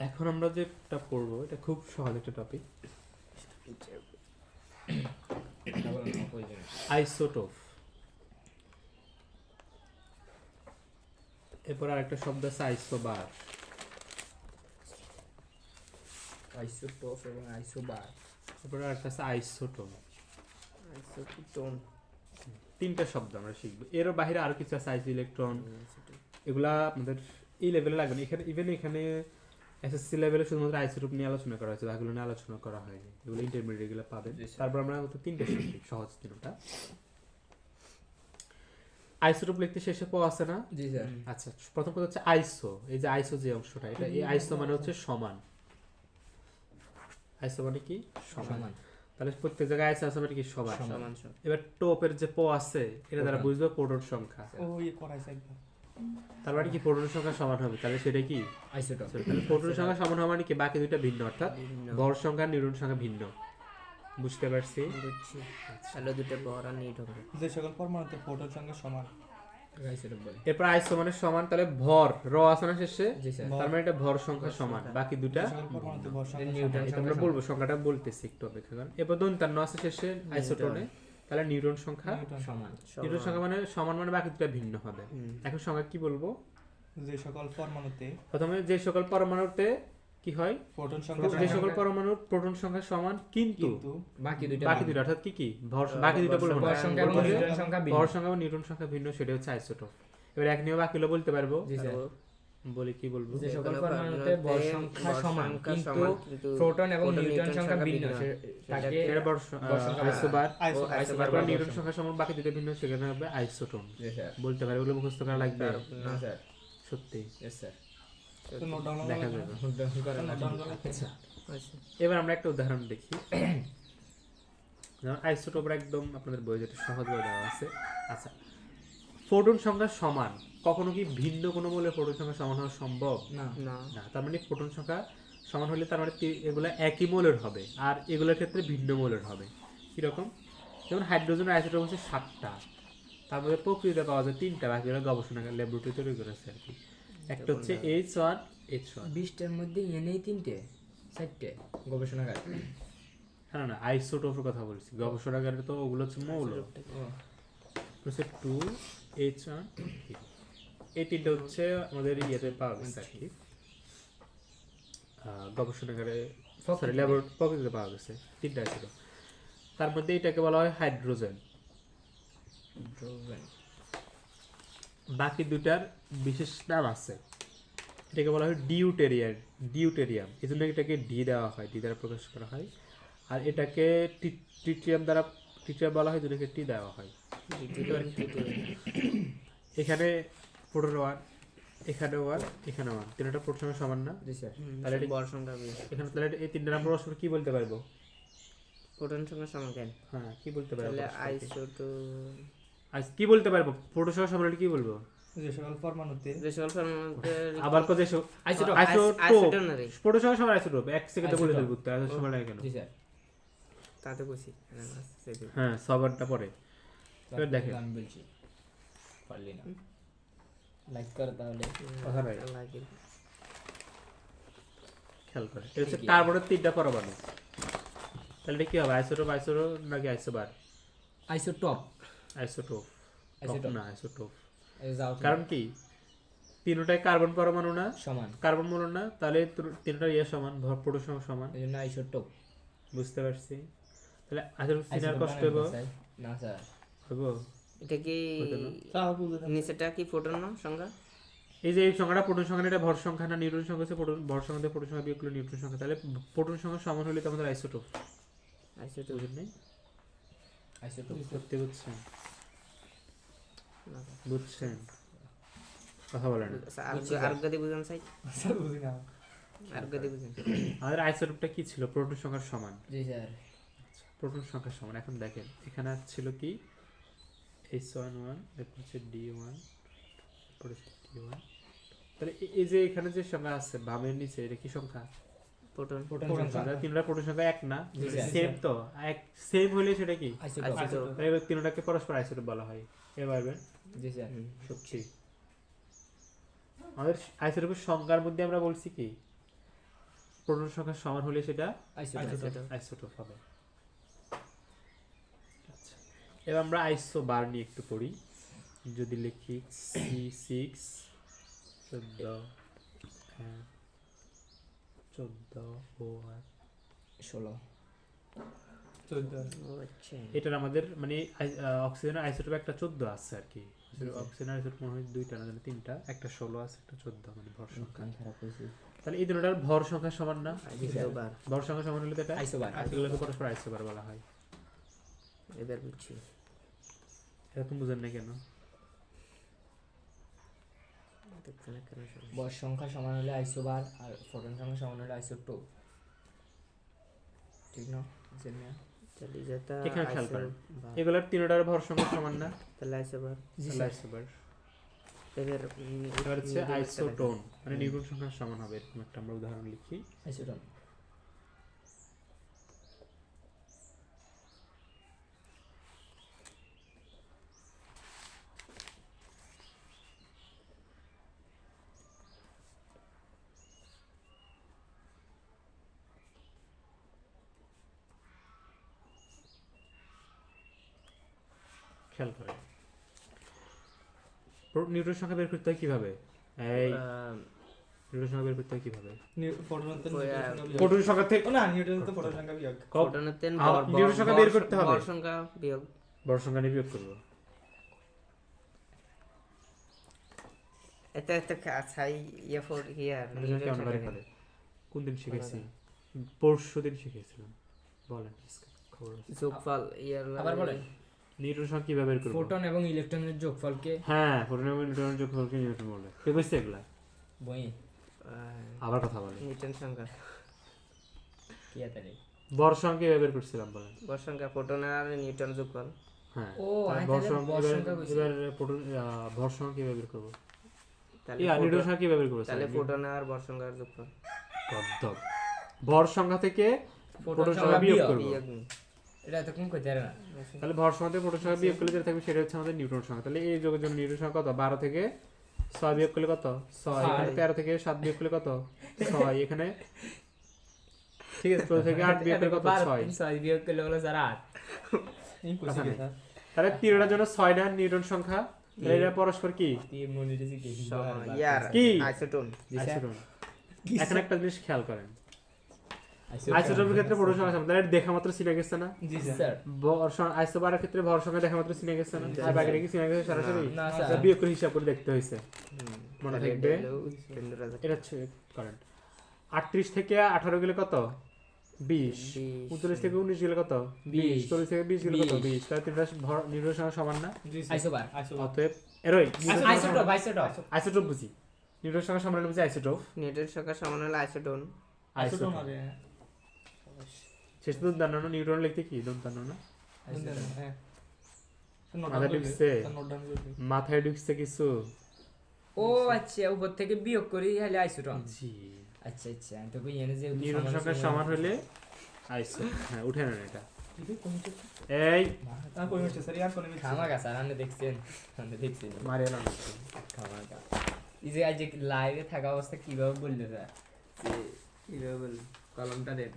এখন আমরা যেটা পড়বো এটা খুব সহজ একটা টপিক, আইসোটোপ। এরপর আরেকটা শব্দ আছে আইসোবার। আইসোটোপ এবং আইসোবার। এরপর আরেকটা আছে আইসোটোন। আইসোটোন তিনটা শব্দ আমরা শিখবো। এর বাইরে আরো কিছু আছে, আইসো ইলেকট্রন, এগুলা আপনাদের এই লেভেলে লাগবে না। এখানে ইভেন এখানে এসএসসি লেভেলে শুধুমাত্র আইসোটোপ নিয়ে আলোচনা করা হয়েছে, বাকিগুলো নিয়ে আলোচনা করা হয়নি। এগুলো ইন্টারমিডিয়েট এগুলো পাবেন। তারপর আমরা তিনটে শিখি, সহজ তিনটা। আইসোটোপ লিখতে শেষে প আছে না? জি স্যার। আচ্ছা, প্রথম কথা হচ্ছে আইসো। এই যে আইসো যে অংশটা, এটা এই আইসো মানে হচ্ছে সমান। আইসো মানে কি? সমান। তাহলে প্রত্যেক জায়গায় আইসো আছে মানে কি? সমান। এবার টোপের যে প আছে এটা দ্বারা বুঝবো প্রোটন সংখ্যা। তার মানে কি প্রোটন সংখ্যা সমান হবে, তাহলে সেটা কি? আইসোটোপ। তাহলে প্রোটন সংখ্যা সমান হওয়া মানে কি বাকি দুইটা ভিন্ন, অর্থাৎ ভর সংখ্যা নিউট্রন সংখ্যা ভিন্ন। বুঝতে পারছি? বুঝছি। তাহলে দুটো ভর আর নিউট্রন। যে সকল পরমাণুতে প্রোটন সংখ্যা সমান আইসোটোপ বলে। এরপর আইসো মানে সমান, তাহলে ভর র আছে না শেষে? জি স্যার। তার মানে এটা ভর সংখ্যা সমান, বাকি দুটা সকল পরমাণুতে ভর সংখ্যা নিউটন এটা আমরা বলবো, সংখ্যাটা বলতেছি একটু অপেক্ষা করেন। এরপর দন্তান্ন আছে শেষে আইসোটোনে, তাহলে নিউটন সংখ্যা সমান। নিউটন সংখ্যা মানে সমান মানে বাকি দুটা ভিন্ন হবে। এখন সংখ্যা কি বলবো? যে সকল পরমাণুতে প্রথমে যে সকল পরমাণুতে কি হয়? প্রোটন সংখ্যা যে সকল পরমাণুর প্রোটন সংখ্যা সমান কিন্তু বাকি দুইটা অর্থাৎ কি কি ভর, বাকি দুটো বলবো না। ভর সংখ্যা এবং নিউটন সংখ্যা ভিন্ন। ভর সংখ্যা এবং নিউটন সংখ্যা ভিন্ন, সেটা হচ্ছে আইসোটোপ। এবার এক নিয়ে বাকিগুলো বলতে পারবো। জি স্যার। বলি কি বলবো? যে সকল পরমাণুতে ভর সংখ্যা সমান কিন্তু প্রোটন এবং নিউটন সংখ্যা ভিন্ন তাকে এটা ভর আইসোবার। আইসোবার তারপর নিউটন সংখ্যা সমান বাকি দুটো ভিন্ন, সেখানে হবে আইসোটোন। জি স্যার। বলতে পারে, ওগুলো মুখস্থ করা লাগবে না স্যার। সত্যি, यस স্যার। তো নোট ডাউন দেখা যাবে। আচ্ছা। এবার আমরা একটা উদাহরণ দেখি। যেমন আইসোটোপ একদম আপনাদের বইয়ে যেটা সহজভাবে দেওয়া আছে। আচ্ছা, প্রোটন সংখ্যা সমান, কখনো কি ভিন্ন কোনো মৌলের প্রোটন সংখ্যা সমান হওয়া সম্ভব? না। না। তার মানে প্রোটন সংখ্যা সমান হলে তার মানে এগুলো একই মৌলের হবে, আর এগুলোর ক্ষেত্রে ভিন্ন মৌলের হবে। কিরকম? যেমন হাইড্রোজেন আইসোটোপ হচ্ছে 7টা, তার মধ্যে প্রকৃতিতে পাওয়া যায় 3টা, বাকিগুলো গবেষণাগার ল্যাবরেটরি তৈরি করেছে আর কি। একটা হচ্ছে H1 H1। 20টার মধ্যে এনেই 3টে 4টে গবেষণাগার। হ্যাঁ না, আইসোটোপের কথা বলছি, গবেষণাগারে তো ওগুলো হচ্ছে মৌল। হচ্ছে 2 H1 এই তিনটা হচ্ছে আমাদের ইয়েতে পাওয়া গেছে আর কি, গবেষণাগারে সরি ল্যাবরেটরি প্রকৃতিতে পাওয়া গেছে 3টা ছিল। তার মধ্যে এটাকে বলা হয় হাইড্রোজেন। বাকি দুটার বিশেষ নাম আছে, এটাকে বলা হয় ডিউটেরিয়াম। এই জন্য এটাকে ডি দেওয়া হয়, ডি দ্বারা প্রকাশ করা হয়। আর এটাকে ট্রিটিয়াম বলা হয়, যেটাকে টি দেওয়া হয়। এখানে প্রোটন 1, এখানে 1, এখানে 1, তিনটা প্রোটন সংখ্যা সমান না? জি স্যার। তাহলে ভর সংখ্যা বেশি। এখানে তাহলে এই তিনটা নাম পরস্পর কি বলতে পারবো? প্রোটন সংখ্যা সমান কেন? হ্যাঁ, কি বলতে পারবো? তাহলে আইসোটোপ আজ কি বলতে পারবো? প্রোটন সংখ্যা সমান হলে কি বলবো? যে সকল পরমাণুতে যে সকল পরমাণুতে আবার কত আইসোটোপ। আইসোটোনারি প্রোটন সংখ্যা সমান আইসোটোপ। এক সেকেন্ডে বলে দেব, বুঝতে এত সময় লাগে কেন? জি স্যার। তাতে বুঝি। হ্যাঁ, 6 ঘন্টা পরে। এবার দেখেন, আমি বলছি পারলি না লাইক কর তাহলে। কথা নাই, লাগে। খেয়াল করে। এটা হচ্ছে কার্বনের 3টা পরমাণু। তাহলে এটা কি হবে? আইসোটোপ নাকি আইসোবার? আইসোটোপ। আইসোটোপ না, আইসোটোপ। যাও কারণ কি? তিনটাই কার্বন পরমাণু না, সমান, কার্বন মূলক না, তাহলে তিনটার ইয়ে সমান, ভর প্রোটন সংখ্যা সমান। এজন্য আইসোটোপ। বুঝতে পারছি। তাহলে আইসোটোপ চিনার কষ্ট হবে না স্যার। হবে। এটা কি নিচেটা কি প্রোটন না সংখ্যা? এই যে এই সংখ্যাটা প্রোটন সংখ্যা, এটা ভর সংখ্যা না নিউট্রন সংখ্যা, হচ্ছে প্রোটন ভর সংখ্যা দিয়ে প্রোটন সংখ্যা বিয়োগ করলে নিউট্রন সংখ্যা, তাহলে প্রোটন সংখ্যা সমান হলে তো আমাদের আইসোটোপ। আইসোটোপ বুঝলেন? আইসোটোপ সত্যি বুঝছেন? বুঝছেন? কথা বলেন। আর গদি বুঝুন সাই। স্যার বুঝি না। আর গদি বুঝুন। আমাদের আইসোটোপটা কি ছিল? প্রোটন সংখ্যার সমান। জি স্যার। প্রোটন সংখ্যার সমান। এখন দেখেন এখানে ছিল কি H11, এরপর হচ্ছে D1, এরপর হচ্ছে D1। তাহলে এই যে এখানে যে সংখ্যা আছে বামের নিচে, এটা কি সংখ্যা? প্রোটন। সংখ্যা। তিনটা প্রোটন সংখ্যা এক না? সেম তো, এক সেম হইলে সেটা কি? আইসোটোপ। তাহলে এবার তিনটাকে পরস্পর আইসোটোপ বলা হয়। এবার জি স্যার। সত্যি আমাদের আইসোটোপের সংজ্ঞার মধ্যে আমরা বলছি কি প্রোটন সংখ্যা সমান হলে সেটা আইসোটোপ হবে। আচ্ছা, এবার আমরা আইসোবার নিয়ে একটু পড়ি। যদি লিখি C6 14 ও 16 ও আচ্ছা এটার আমাদের মানে অক্সিজেনের আইসোটোপ একটা 14 আছে আর কি। অক্সিজেনের আইসোটোপ মনে হয় দুইটা না তিনটা, একটা 16 আছে একটা 14 মানে ভর সংখ্যা। খারাপ হয়েছে তাহলে এই দুটোটার ভর সংখ্যা সমান না? আইসোবার ভর সংখ্যা সমান হলে তো এটা আইসোবার এগুলোকে পরস্পর আইসোবার বলা হয়। এবার বুঝছি এটা তুমি বুঝেন না কেন? দেখতে না কেন শুনি। বর সংখ্যা সমান হলে আইসোবার আর ফোটন সংখ্যা সমান হলে আইসোটোপ, ঠিক না? জেনে তাহলে যেটা এখানে খেয়াল করেন আইসোবার এগুলোর তিনটার ভর সংখ্যা সমান না? তাহলে আইসোবার তাহলে আইসোবার। এবার এবার হচ্ছে আইসোটোন মানে নিউটন সংখ্যা সমান হবে এরকম একটা আমরা উদাহরণ লিখি। আইসোটোন খেয়াল করেন নিউটন সংখ্যা বের করতে হয় কিভাবে? এই নিউটন সংখ্যা বের করতে হয় কিভাবে? ফটোনতে প্রোটন সংখ্যা থেকে না নিউটনের তো ফটো সংখ্যা বিয়োগ ফোটনের তেন নিউটন সংখ্যা বের করতে হবে। ভর সংখ্যা বিয়োগ ভর সংখ্যা নিয়ে বিয়োগ করব। এটা একটা ছাই ইয়া ফর হিয়ার কেমন করে করে? কোন দিন শিখেছি? পরশু দিন শিখেছিলাম। বলেন খবর আছে? যোগফল ইয়ার আবার বলেন। নিউটন সংখ্যা কিভাবে বের করব? ফোটন এবং ইলেকট্রনের যোগফলকে হ্যাঁ, ফোটন এবং নিউটনের যোগফলকে নিউটন বলে। কে কইছে এগুলা? বই আবার কথা বলে। নিউটন সংখ্যা কি আতারে ভর সংখ্যা কিভাবে বের করছিলাম বলেন? ভর সংখ্যা ফোটন আর নিউটন যোগফল হ্যাঁ। ও, তাহলে আমি ভর তাহলে সংখ্যা ভর সংখ্যা কইছি। এবার প্রোটন ভর সংখ্যা কিভাবে বের করব? তাহলে নিউটন সংখ্যা কিভাবে বের করব? তাহলে ফোটন আর ভর সংখ্যার যোগফল গদ্দপ। ভর সংখ্যা থেকে ফোটন প্রোটন সংখ্যা সংখ্যা বিয়োগ বিয়োগ। করব। বিয়োগ এটা তো কোন কইতে পারে না। তাহলে ভর সংখ্যা থেকে প্রোটন সংখ্যা বিয়োগ করলে যেটা থাকবে সেটা হচ্ছে আমাদের নিউটন সংখ্যা। তাহলে এই যোগের জন্য নিউটন সংখ্যা কত? 12 থেকে 6 বিয়োগ করলে কত? 6। এখানে 13 থেকে 7 বিয়োগ করলে কত? 6। এখানে ঠিক আছে 13 থেকে 8 বিয়োগ করলে কত? 6। 6 বিয়োগ করলে হলো 8। ইম্পসিবল স্যার তাহলে তিনটার জন্য 6 না নিউটন সংখ্যা। তাহলে এরা পরস্পর কি? তিন মনিটরে কি ইয়ার কি? Isotone isotone. এখন একটা জিনিস খেয়াল করেন আইসোটোপের ক্ষেত্রে প্রোটন সংখ্যা সমান। তাহলে এটা দেখা মাত্র চিনে গেছে না? জি স্যার স্যার ভর সংখ্যা আইসোবারের ক্ষেত্রে ভর সংখ্যা দেখা মাত্র চিনে গেছে না? আর বাকিটা কি চিনে গেছে সরাসরি? না এটা স্যার বিয়োগ করে হিসাব করে দেখতে হয়েছে। মনে থাকবে কেন্দ্র এটা হচ্ছে কারেন্ট 38 থেকে 18 গেলে কত? 20 39 থেকে 19 গেলে কত? 20 40 থেকে 20 গেলে কত? 20 তাহলে তিনটা নিউটন সংখ্যা সমান না? জি স্যার আইসোবার আইসোবার অতএব এরই আইসোটোপ আইসোটোপ বুঝি নিউটন সংখ্যা সমান হলে বুঝি আইসোটোপ। নিউটন সংখ্যা সমান হলো আইসোটোন আইসোটোন আইসোটোপ আরে শেষ তো দানো না নিউটন লিখতে কি দন্তানো না হ্যাঁ মাথায় ঢুকছে? নোট ডাউন করবি মাথায় ঢুকছে কিছু? ও আচ্ছা উপর থেকে বিয়োগ করি তাহলে আইসোটোন। জি আচ্ছা আচ্ছা তো কই এনে যে নিউটন সংখ্যা সমান হলে আইসো হ্যাঁ উঠে নেন এটা এই আর কোন মিনিট স্যার আর কোন মিনিট খামা গা স্যার আপনি দেখছেন মারিয়ে না খামা গা এই যে আজ লাইভে থাকা অবস্থা কিভাবে বললে স্যার কিভাবে বলবো কলমটা দেন